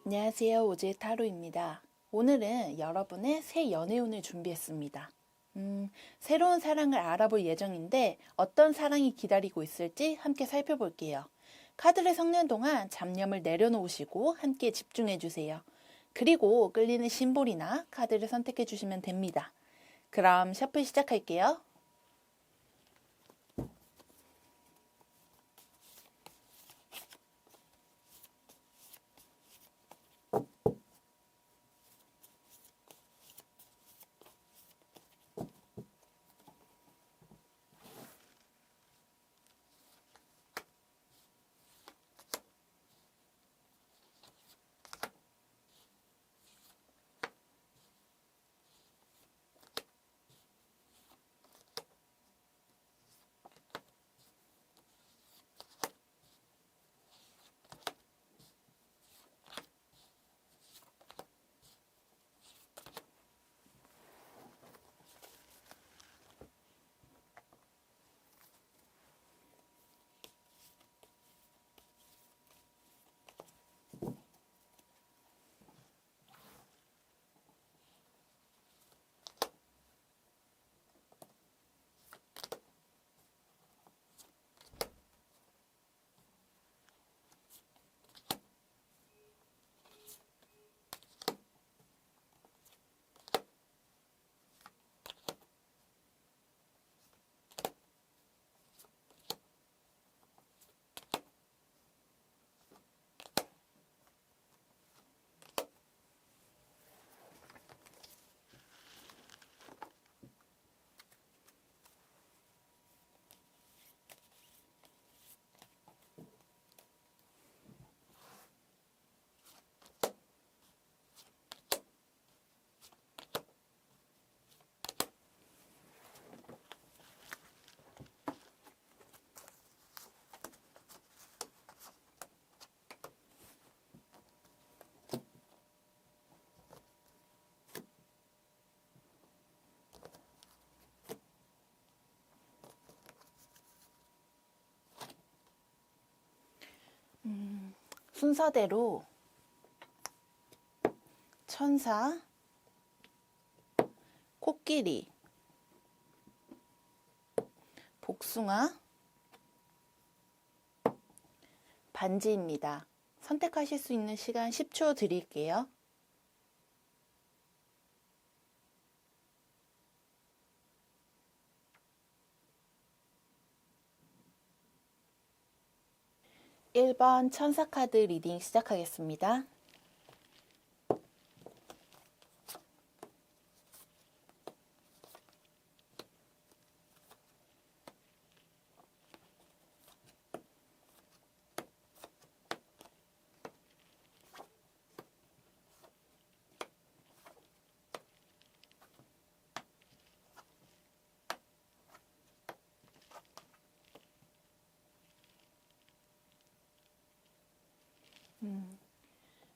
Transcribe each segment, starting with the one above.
안녕하세요. 오즈의 타로입니다. 오늘은 여러분의 새 연애운을 준비했습니다. 새로운 사랑을 알아볼 예정인데 어떤 사랑이 기다리고 있을지 함께 살펴볼게요. 카드를 섞는 동안 잡념을 내려놓으시고 함께 집중해 주세요. 그리고 끌리는 심볼이나 카드를 선택해 주시면 됩니다. 그럼 셔플 시작할게요. 순서대로 천사, 코끼리, 복숭아, 반지입니다. 선택하실 수 있는 시간 10초 드릴게요. (1번) 천사카드 리딩 시작하겠습니다.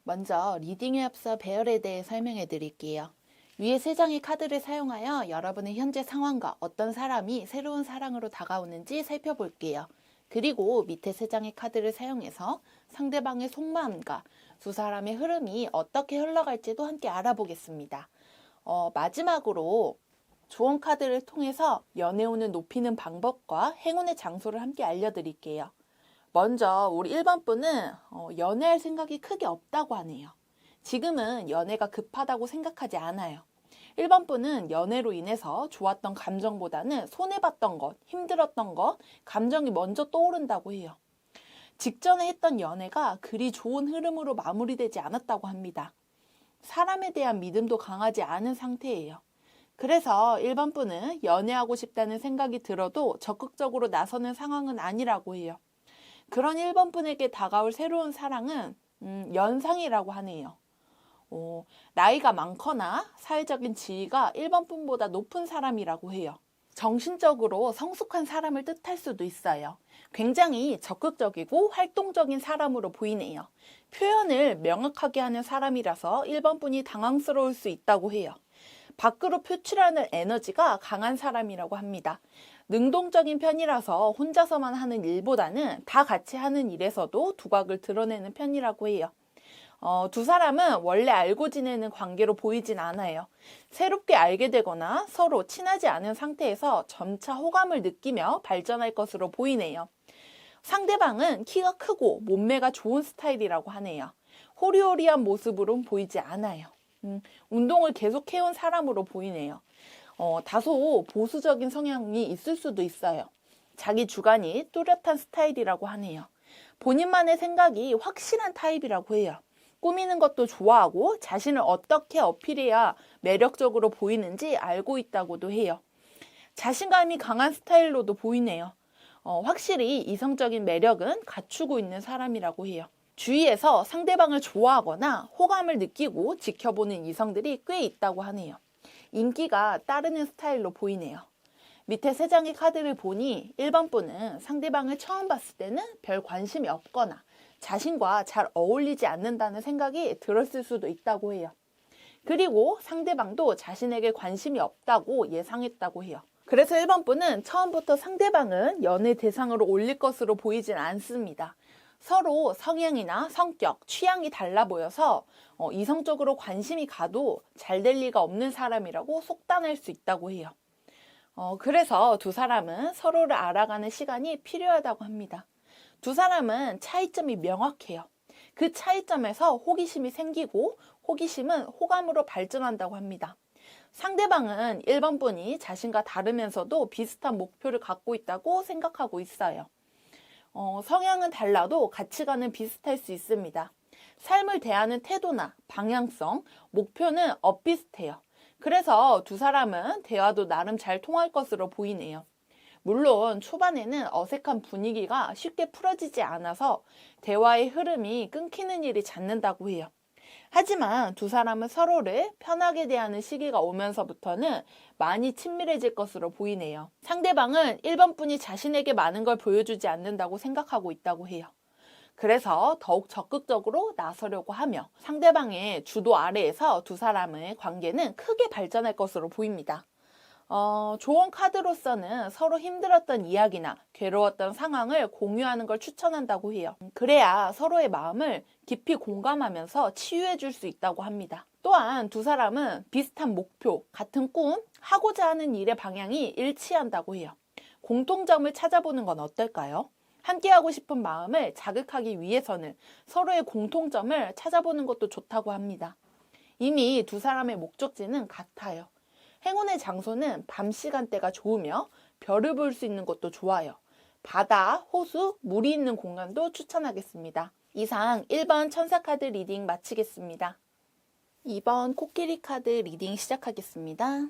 먼저 리딩에 앞서 배열에 대해 설명해 드릴게요. 위에 3장의 카드를 사용하여 여러분의 현재 상황과 어떤 사람이 새로운 사랑으로 다가오는지 살펴볼게요. 그리고 밑에 3장의 카드를 사용해서 상대방의 속마음과 두 사람의 흐름이 어떻게 흘러갈지도 함께 알아보겠습니다. 마지막으로 조언 카드를 통해서 연애운을 높이는 방법과 행운의 장소를 함께 알려드릴게요. 먼저 우리 1번 분은 연애할 생각이 크게 없다고 하네요. 지금은 연애가 급하다고 생각하지 않아요. 1번 분은 연애로 인해서 좋았던 감정보다는 손해봤던 것, 힘들었던 것, 감정이 먼저 떠오른다고 해요. 직전에 했던 연애가 그리 좋은 흐름으로 마무리되지 않았다고 합니다. 사람에 대한 믿음도 강하지 않은 상태예요. 그래서 1번 분은 연애하고 싶다는 생각이 들어도 적극적으로 나서는 상황은 아니라고 해요. 그런 1번 분에게 다가올 새로운 사랑은 연상이라고 하네요. 나이가 많거나 사회적인 지위가 1번 분보다 높은 사람이라고 해요. 정신적으로 성숙한 사람을 뜻할 수도 있어요. 굉장히 적극적이고 활동적인 사람으로 보이네요. 표현을 명확하게 하는 사람이라서 1번 분이 당황스러울 수 있다고 해요. 밖으로 표출하는 에너지가 강한 사람이라고 합니다. 능동적인 편이라서 혼자서만 하는 일보다는 다 같이 하는 일에서도 두각을 드러내는 편이라고 해요. 두 사람은 원래 알고 지내는 관계로 보이진 않아요. 새롭게 알게 되거나 서로 친하지 않은 상태에서 점차 호감을 느끼며 발전할 것으로 보이네요. 상대방은 키가 크고 몸매가 좋은 스타일이라고 하네요. 호리호리한 모습으론 보이지 않아요. 운동을 계속 해온 사람으로 보이네요. 다소 보수적인 성향이 있을 수도 있어요. 자기 주관이 뚜렷한 스타일이라고 하네요. 본인만의 생각이 확실한 타입이라고 해요. 꾸미는 것도 좋아하고 자신을 어떻게 어필해야 매력적으로 보이는지 알고 있다고도 해요. 자신감이 강한 스타일로도 보이네요. 확실히 이성적인 매력은 갖추고 있는 사람이라고 해요. 주위에서 상대방을 좋아하거나 호감을 느끼고 지켜보는 이성들이 꽤 있다고 하네요. 인기가 따르는 스타일로 보이네요. 밑에 3장의 카드를 보니 1번 분은 상대방을 처음 봤을 때는 별 관심이 없거나 자신과 잘 어울리지 않는다는 생각이 들었을 수도 있다고 해요. 그리고 상대방도 자신에게 관심이 없다고 예상했다고 해요. 그래서 1번 분은 처음부터 상대방은 연애 대상으로 올릴 것으로 보이진 않습니다. 서로 성향이나 성격, 취향이 달라 보여서 이성적으로 관심이 가도 잘 될 리가 없는 사람이라고 속단할 수 있다고 해요. 그래서 두 사람은 서로를 알아가는 시간이 필요하다고 합니다. 두 사람은 차이점이 명확해요. 그 차이점에서 호기심이 생기고 호기심은 호감으로 발전한다고 합니다. 상대방은 1번 분이 자신과 다르면서도 비슷한 목표를 갖고 있다고 생각하고 있어요. 성향은 달라도 가치관은 비슷할 수 있습니다. 삶을 대하는 태도나 방향성, 목표는 엇비슷해요. 그래서 두 사람은 대화도 나름 잘 통할 것으로 보이네요. 물론 초반에는 어색한 분위기가 쉽게 풀어지지 않아서 대화의 흐름이 끊기는 일이 잦는다고 해요. 하지만 두 사람은 서로를 편하게 대하는 시기가 오면서부터는 많이 친밀해질 것으로 보이네요. 상대방은 1번 분이 자신에게 많은 걸 보여주지 않는다고 생각하고 있다고 해요. 그래서 더욱 적극적으로 나서려고 하며 상대방의 주도 아래에서 두 사람의 관계는 크게 발전할 것으로 보입니다. 조언 카드로서는 서로 힘들었던 이야기나 괴로웠던 상황을 공유하는 걸 추천한다고 해요. 그래야 서로의 마음을 깊이 공감하면서 치유해 줄 수 있다고 합니다. 또한 두 사람은 비슷한 목표, 같은 꿈, 하고자 하는 일의 방향이 일치한다고 해요. 공통점을 찾아보는 건 어떨까요? 함께하고 싶은 마음을 자극하기 위해서는 서로의 공통점을 찾아보는 것도 좋다고 합니다. 이미 두 사람의 목적지는 같아요. 행운의 장소는 밤 시간대가 좋으며 별을 볼 수 있는 곳도 좋아요. 바다, 호수, 물이 있는 공간도 추천하겠습니다. 이상 1번 천사 카드 리딩 마치겠습니다. 2번 코끼리 카드 리딩 시작하겠습니다.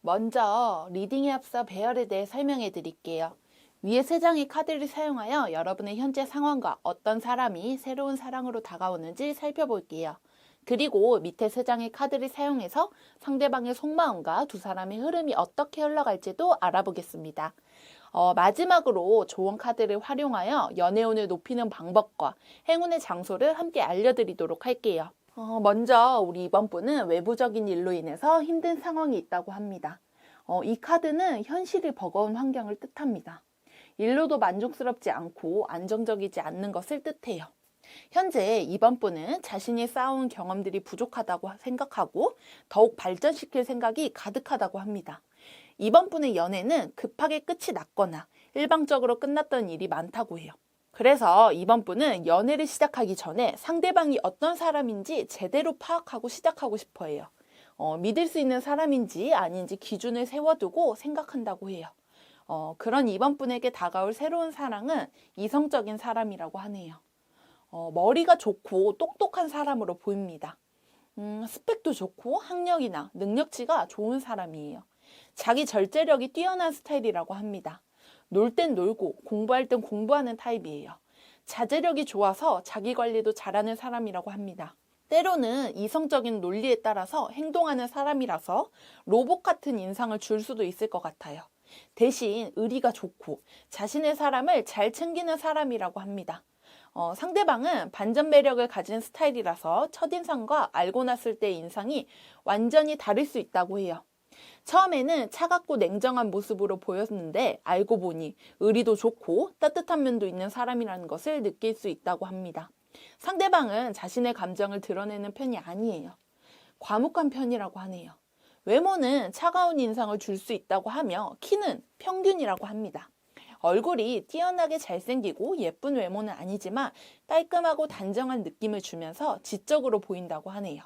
먼저 리딩에 앞서 배열에 대해 설명해 드릴게요. 위에 3장의 카드를 사용하여 여러분의 현재 상황과 어떤 사람이 새로운 사랑으로 다가오는지 살펴볼게요. 그리고 밑에 3장의 카드를 사용해서 상대방의 속마음과 두 사람의 흐름이 어떻게 흘러갈지도 알아보겠습니다. 마지막으로 조언 카드를 활용하여 연애운을 높이는 방법과 행운의 장소를 함께 알려드리도록 할게요. 먼저 우리 이번 분은 외부적인 일로 인해서 힘든 상황이 있다고 합니다. 이 카드는 현실이 버거운 환경을 뜻합니다. 일로도 만족스럽지 않고 안정적이지 않는 것을 뜻해요. 현재 이번 분은 자신이 쌓아온 경험들이 부족하다고 생각하고 더욱 발전시킬 생각이 가득하다고 합니다. 이번 분의 연애는 급하게 끝이 났거나 일방적으로 끝났던 일이 많다고 해요. 그래서 이번 분은 연애를 시작하기 전에 상대방이 어떤 사람인지 제대로 파악하고 시작하고 싶어 해요. 믿을 수 있는 사람인지 아닌지 기준을 세워두고 생각한다고 해요. 그런 이번 분에게 다가올 새로운 사랑은 이성적인 사람이라고 하네요. 머리가 좋고 똑똑한 사람으로 보입니다. 스펙도 좋고 학력이나 능력치가 좋은 사람이에요. 자기 절제력이 뛰어난 스타일이라고 합니다. 놀 땐 놀고 공부할 땐 공부하는 타입이에요. 자제력이 좋아서 자기 관리도 잘하는 사람이라고 합니다. 때로는 이성적인 논리에 따라서 행동하는 사람이라서 로봇 같은 인상을 줄 수도 있을 것 같아요. 대신 의리가 좋고 자신의 사람을 잘 챙기는 사람이라고 합니다. 상대방은 반전 매력을 가진 스타일이라서 첫인상과 알고 났을 때의 인상이 완전히 다를 수 있다고 해요. 처음에는 차갑고 냉정한 모습으로 보였는데 알고 보니 의리도 좋고 따뜻한 면도 있는 사람이라는 것을 느낄 수 있다고 합니다. 상대방은 자신의 감정을 드러내는 편이 아니에요. 과묵한 편이라고 하네요. 외모는 차가운 인상을 줄 수 있다고 하며 키는 평균이라고 합니다. 얼굴이 뛰어나게 잘생기고 예쁜 외모는 아니지만 깔끔하고 단정한 느낌을 주면서 지적으로 보인다고 하네요.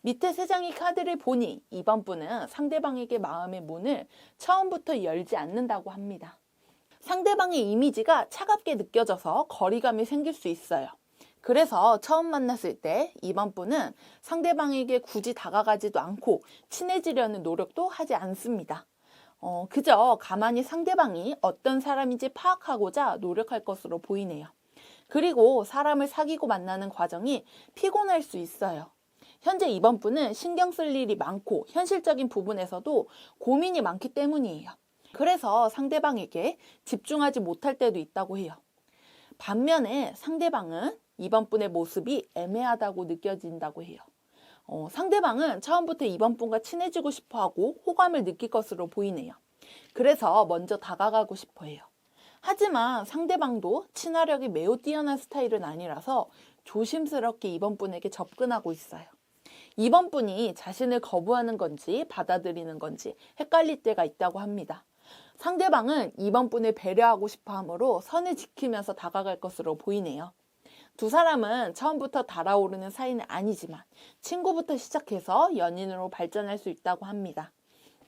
밑에 세 장의 카드를 보니 이번 분은 상대방에게 마음의 문을 처음부터 열지 않는다고 합니다. 상대방의 이미지가 차갑게 느껴져서 거리감이 생길 수 있어요. 그래서 처음 만났을 때 이번 분은 상대방에게 굳이 다가가지도 않고 친해지려는 노력도 하지 않습니다. 그저 가만히 상대방이 어떤 사람인지 파악하고자 노력할 것으로 보이네요. 그리고 사람을 사귀고 만나는 과정이 피곤할 수 있어요. 현재 이번 분은 신경 쓸 일이 많고 현실적인 부분에서도 고민이 많기 때문이에요. 그래서 상대방에게 집중하지 못할 때도 있다고 해요. 반면에 상대방은 이번 분의 모습이 애매하다고 느껴진다고 해요. 상대방은 처음부터 이번 분과 친해지고 싶어하고 호감을 느낄 것으로 보이네요. 그래서 먼저 다가가고 싶어해요. 하지만 상대방도 친화력이 매우 뛰어난 스타일은 아니라서 조심스럽게 이번 분에게 접근하고 있어요. 이번 분이 자신을 거부하는 건지 받아들이는 건지 헷갈릴 때가 있다고 합니다. 상대방은 이번 분을 배려하고 싶어 하므로 선을 지키면서 다가갈 것으로 보이네요. 두 사람은 처음부터 달아오르는 사이는 아니지만 친구부터 시작해서 연인으로 발전할 수 있다고 합니다.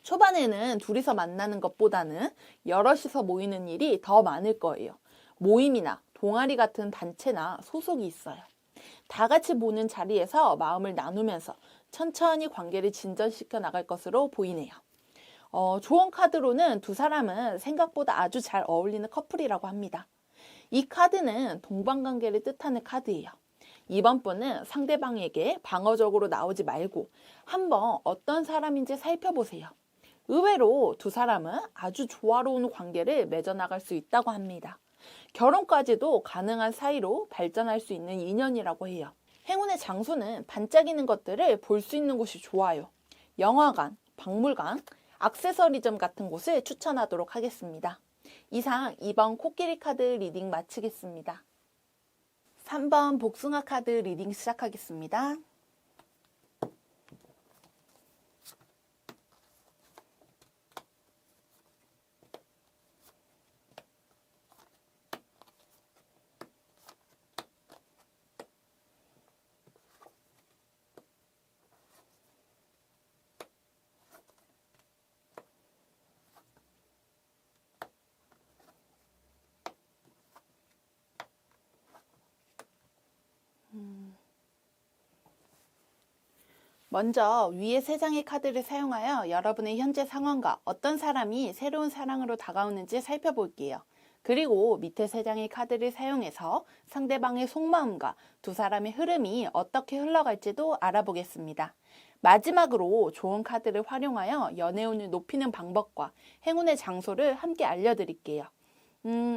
초반에는 둘이서 만나는 것보다는 여럿이서 모이는 일이 더 많을 거예요. 모임이나 동아리 같은 단체나 소속이 있어요. 다 같이 보는 자리에서 마음을 나누면서 천천히 관계를 진전시켜 나갈 것으로 보이네요. 조언 카드로는 두 사람은 생각보다 아주 잘 어울리는 커플이라고 합니다. 이 카드는 동반관계를 뜻하는 카드예요. 이번 분은 상대방에게 방어적으로 나오지 말고 한번 어떤 사람인지 살펴보세요. 의외로 두 사람은 아주 조화로운 관계를 맺어나갈 수 있다고 합니다. 결혼까지도 가능한 사이로 발전할 수 있는 인연이라고 해요. 행운의 장소는 반짝이는 것들을 볼 수 있는 곳이 좋아요. 영화관, 박물관, 액세서리점 같은 곳을 추천하도록 하겠습니다. 이상 2번 코끼리 카드 리딩 마치겠습니다. 3번 복숭아 카드 리딩 시작하겠습니다. 먼저 위에 세 장의 카드를 사용하여 여러분의 현재 상황과 어떤 사람이 새로운 사랑으로 다가오는지 살펴볼게요. 그리고 밑에 세 장의 카드를 사용해서 상대방의 속마음과 두 사람의 흐름이 어떻게 흘러갈지도 알아보겠습니다. 마지막으로 좋은 카드를 활용하여 연애운을 높이는 방법과 행운의 장소를 함께 알려드릴게요.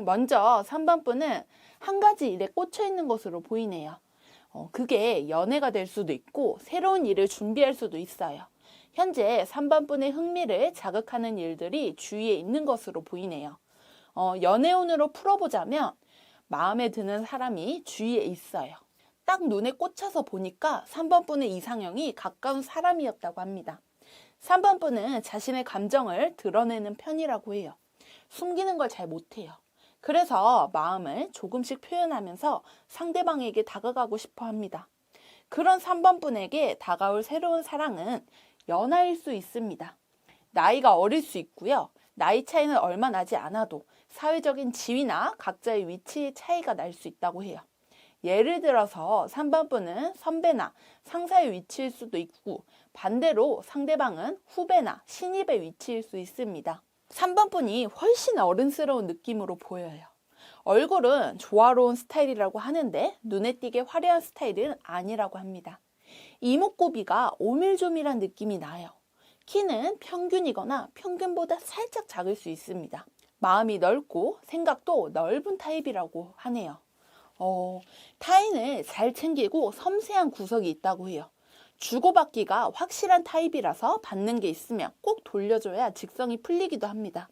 먼저 3번 분은 한 가지 일에 꽂혀 있는 것으로 보이네요. 그게 연애가 될 수도 있고 새로운 일을 준비할 수도 있어요. 현재 3번 분의 흥미를 자극하는 일들이 주위에 있는 것으로 보이네요. 연애운으로 풀어보자면 마음에 드는 사람이 주위에 있어요. 딱 눈에 꽂혀서 보니까 3번 분의 이상형이 가까운 사람이었다고 합니다. 3번 분은 자신의 감정을 드러내는 편이라고 해요. 숨기는 걸 잘 못해요. 그래서 마음을 조금씩 표현하면서 상대방에게 다가가고 싶어 합니다. 그런 3번 분에게 다가올 새로운 사랑은 연하일 수 있습니다. 나이가 어릴 수 있고요. 나이 차이는 얼마 나지 않아도 사회적인 지위나 각자의 위치 차이가 날 수 있다고 해요. 예를 들어서 3번 분은 선배나 상사의 위치일 수도 있고 반대로 상대방은 후배나 신입의 위치일 수 있습니다. 3번 분이 훨씬 어른스러운 느낌으로 보여요. 얼굴은 조화로운 스타일이라고 하는데 눈에 띄게 화려한 스타일은 아니라고 합니다. 이목구비가 오밀조밀한 느낌이 나요. 키는 평균이거나 평균보다 살짝 작을 수 있습니다. 마음이 넓고 생각도 넓은 타입이라고 하네요. 타인을 잘 챙기고 섬세한 구석이 있다고 해요. 주고받기가 확실한 타입이라서 받는 게 있으면 꼭 돌려줘야 직성이 풀리기도 합니다.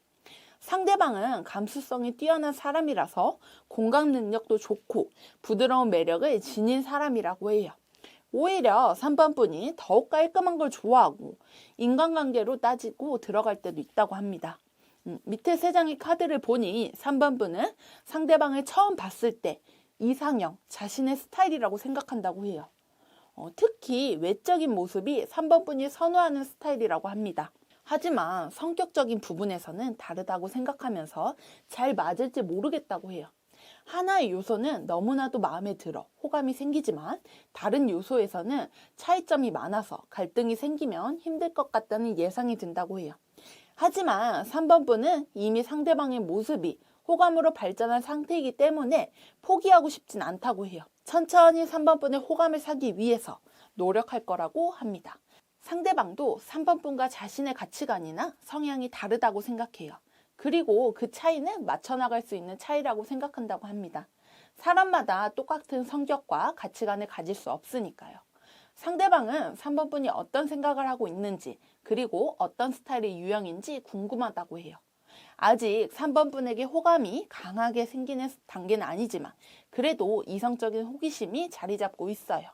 상대방은 감수성이 뛰어난 사람이라서 공감 능력도 좋고 부드러운 매력을 지닌 사람이라고 해요. 오히려 3번 분이 더욱 깔끔한 걸 좋아하고 인간관계로 따지고 들어갈 때도 있다고 합니다. 밑에 3장의 카드를 보니 3번 분은 상대방을 처음 봤을 때 이상형, 자신의 스타일이라고 생각한다고 해요. 특히 외적인 모습이 3번 분이 선호하는 스타일이라고 합니다. 하지만 성격적인 부분에서는 다르다고 생각하면서 잘 맞을지 모르겠다고 해요. 하나의 요소는 너무나도 마음에 들어 호감이 생기지만 다른 요소에서는 차이점이 많아서 갈등이 생기면 힘들 것 같다는 예상이 든다고 해요. 하지만 3번 분은 이미 상대방의 모습이 호감으로 발전한 상태이기 때문에 포기하고 싶진 않다고 해요. 천천히 3번 분의 호감을 사기 위해서 노력할 거라고 합니다. 상대방도 3번 분과 자신의 가치관이나 성향이 다르다고 생각해요. 그리고 그 차이는 맞춰나갈 수 있는 차이라고 생각한다고 합니다. 사람마다 똑같은 성격과 가치관을 가질 수 없으니까요. 상대방은 3번 분이 어떤 생각을 하고 있는지 그리고 어떤 스타일의 유형인지 궁금하다고 해요. 아직 3번 분에게 호감이 강하게 생기는 단계는 아니지만 그래도 이성적인 호기심이 자리 잡고 있어요.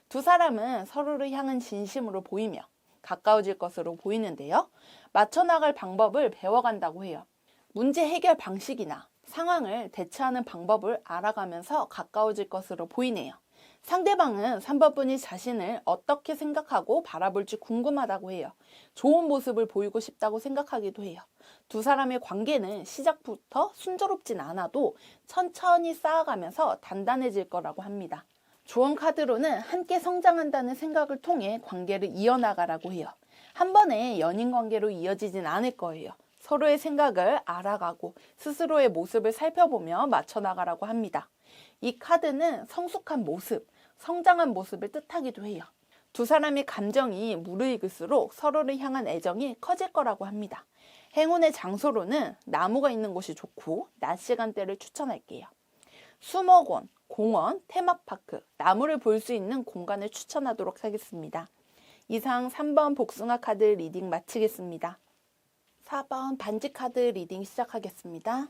두 사람은 서로를 향한 진심으로 보이며 가까워질 것으로 보이는데요. 맞춰나갈 방법을 배워간다고 해요. 문제 해결 방식이나 상황을 대처하는 방법을 알아가면서 가까워질 것으로 보이네요. 상대방은 3번 분이 자신을 어떻게 생각하고 바라볼지 궁금하다고 해요. 좋은 모습을 보이고 싶다고 생각하기도 해요. 두 사람의 관계는 시작부터 순조롭진 않아도 천천히 쌓아가면서 단단해질 거라고 합니다. 조언 카드로는 함께 성장한다는 생각을 통해 관계를 이어나가라고 해요. 한 번에 연인 관계로 이어지진 않을 거예요. 서로의 생각을 알아가고 스스로의 모습을 살펴보며 맞춰나가라고 합니다. 이 카드는 성숙한 모습, 성장한 모습을 뜻하기도 해요. 두 사람의 감정이 무르익을수록 서로를 향한 애정이 커질 거라고 합니다. 행운의 장소로는 나무가 있는 곳이 좋고 낮 시간대를 추천할게요. 수목원, 공원, 테마파크, 나무를 볼 수 있는 공간을 추천하도록 하겠습니다. 이상 3번 복숭아 카드 리딩 마치겠습니다. 4번 반지 카드 리딩 시작하겠습니다.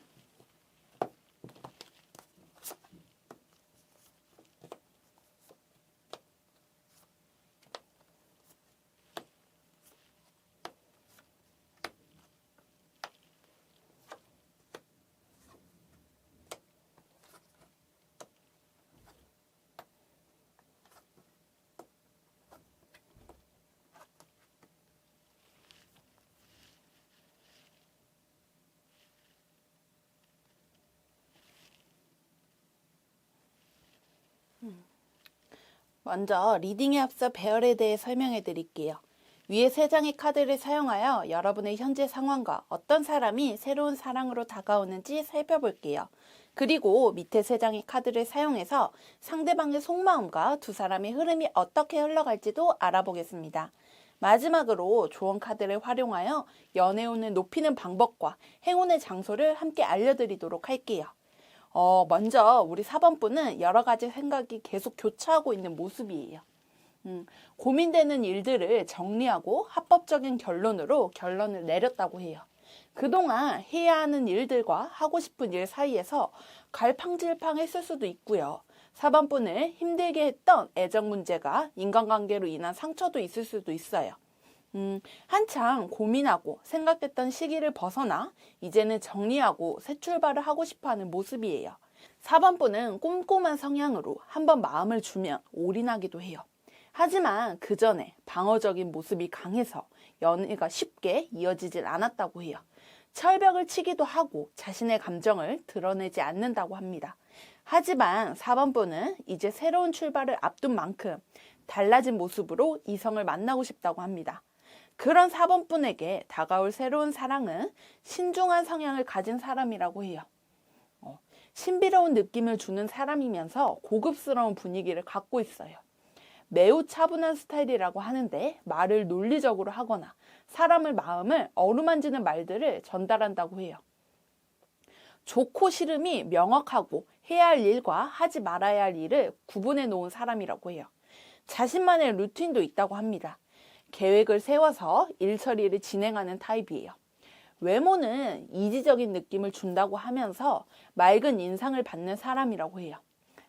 먼저 리딩에 앞서 배열에 대해 설명해 드릴게요. 위에 3장의 카드를 사용하여 여러분의 현재 상황과 어떤 사람이 새로운 사랑으로 다가오는지 살펴볼게요. 그리고 밑에 3장의 카드를 사용해서 상대방의 속마음과 두 사람의 흐름이 어떻게 흘러갈지도 알아보겠습니다. 마지막으로 조언 카드를 활용하여 연애운을 높이는 방법과 행운의 장소를 함께 알려드리도록 할게요. 먼저 우리 4번 분은 여러 가지 생각이 계속 교차하고 있는 모습이에요. 고민되는 일들을 정리하고 합법적인 결론을 내렸다고 해요. 그동안 해야 하는 일들과 하고 싶은 일 사이에서 갈팡질팡했을 수도 있고요. 4번 분을 힘들게 했던 애정 문제가 인간관계로 인한 상처도 있을 수도 있어요. 한창 고민하고 생각했던 시기를 벗어나 이제는 정리하고 새 출발을 하고 싶어하는 모습이에요. 4번 분은 꼼꼼한 성향으로 한번 마음을 주면 올인하기도 해요. 하지만 그 전에 방어적인 모습이 강해서 연애가 쉽게 이어지질 않았다고 해요. 철벽을 치기도 하고 자신의 감정을 드러내지 않는다고 합니다. 하지만 4번 분은 이제 새로운 출발을 앞둔 만큼 달라진 모습으로 이성을 만나고 싶다고 합니다. 그런 4번 분에게 다가올 새로운 사랑은 신중한 성향을 가진 사람이라고 해요. 신비로운 느낌을 주는 사람이면서 고급스러운 분위기를 갖고 있어요. 매우 차분한 스타일이라고 하는데 말을 논리적으로 하거나 사람의 마음을 어루만지는 말들을 전달한다고 해요. 좋고 싫음이 명확하고 해야 할 일과 하지 말아야 할 일을 구분해 놓은 사람이라고 해요. 자신만의 루틴도 있다고 합니다. 계획을 세워서 일 처리를 진행하는 타입이에요. 외모는 이지적인 느낌을 준다고 하면서 맑은 인상을 받는 사람이라고 해요.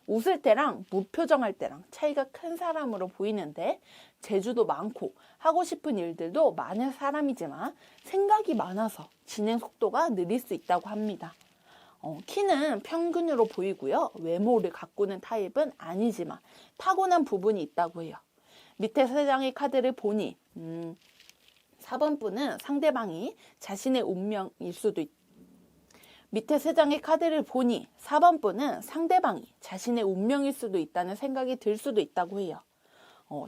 웃을 때랑 무표정할 때랑 차이가 큰 사람으로 보이는데 재주도 많고 하고 싶은 일들도 많은 사람이지만 생각이 많아서 진행 속도가 느릴 수 있다고 합니다. 키는 평균으로 보이고요. 외모를 가꾸는 타입은 아니지만 타고난 부분이 있다고 해요. 밑에 3장의 카드를 보니 4번 분은 상대방이 자신의 운명일 수도 밑에 3장의 카드를 보니 4번 분은 상대방이 자신의 운명일 수도 있다는 생각이 들 수도 있다고 해요.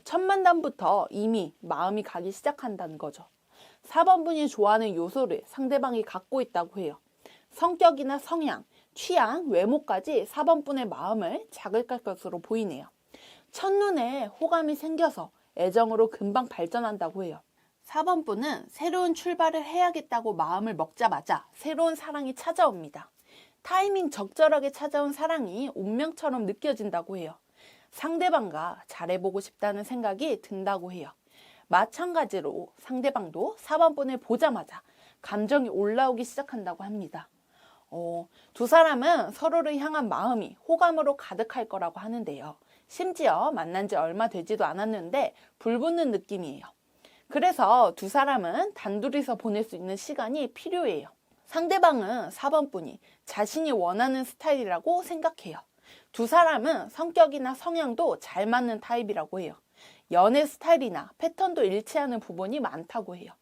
첫 만남부터 이미 마음이 가기 시작한다는 거죠. 4번 분이 좋아하는 요소를 상대방이 갖고 있다고 해요. 성격이나 성향, 취향, 외모까지 4번 분의 마음을 자극할 것으로 보이네요. 첫눈에 호감이 생겨서 애정으로 금방 발전한다고 해요. 4번 분은 새로운 출발을 해야겠다고 마음을 먹자마자 새로운 사랑이 찾아옵니다. 타이밍 적절하게 찾아온 사랑이 운명처럼 느껴진다고 해요. 상대방과 잘해보고 싶다는 생각이 든다고 해요. 마찬가지로 상대방도 4번 분을 보자마자 감정이 올라오기 시작한다고 합니다. 두 사람은 서로를 향한 마음이 호감으로 가득할 거라고 하는데요. 심지어 만난 지 얼마 되지도 않았는데 불붙는 느낌이에요. 그래서 두 사람은 단둘이서 보낼 수 있는 시간이 필요해요. 상대방은 4번 분이 자신이 원하는 스타일이라고 생각해요. 두 사람은 성격이나 성향도 잘 맞는 타입이라고 해요. 연애 스타일이나 패턴도 일치하는 부분이 많다고 해요.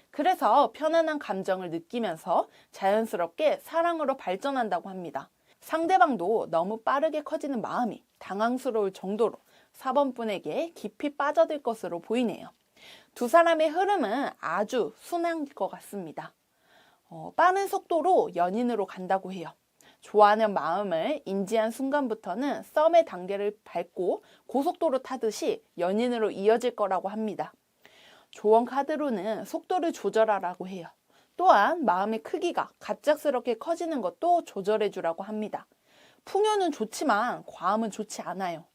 그래서 편안한 감정을 느끼면서 자연스럽게 사랑으로 발전한다고 합니다. 상대방도 너무 빠르게 커지는 마음이 당황스러울 정도로 4번 분에게 깊이 빠져들 것으로 보이네요. 두 사람의 흐름은 아주 순한 것 같습니다. 빠른 속도로 연인으로 간다고 해요. 좋아하는 마음을 인지한 순간부터는 썸의 단계를 밟고 고속도로 타듯이 연인으로 이어질 거라고 합니다. 조언 카드로는 속도를 조절하라고 해요. 또한 마음의 크기가 갑작스럽게 커지는 것도 조절해 주라고 합니다. 풍요는 좋지만 과함은 좋지 않아요.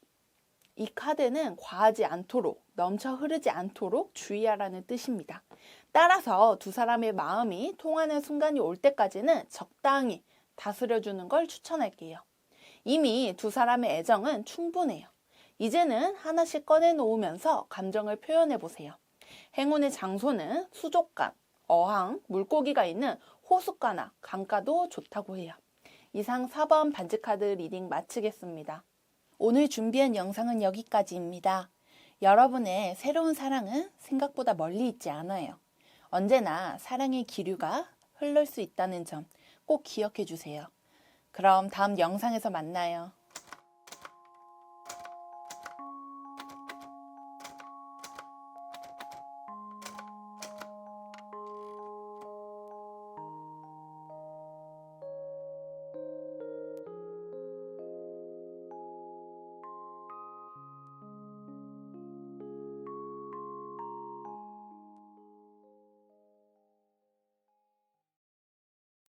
이 카드는 과하지 않도록, 넘쳐 흐르지 않도록 주의하라는 뜻입니다. 따라서 두 사람의 마음이 통하는 순간이 올 때까지는 적당히 다스려주는 걸 추천할게요. 이미 두 사람의 애정은 충분해요. 이제는 하나씩 꺼내놓으면서 감정을 표현해보세요. 행운의 장소는 수족관, 어항, 물고기가 있는 호숫가나 강가도 좋다고 해요. 이상 4번 반지카드 리딩 마치겠습니다. 오늘 준비한 영상은 여기까지입니다. 여러분의 새로운 사랑은 생각보다 멀리 있지 않아요. 언제나 사랑의 기류가 흐를 수 있다는 점 꼭 기억해 주세요. 그럼 다음 영상에서 만나요.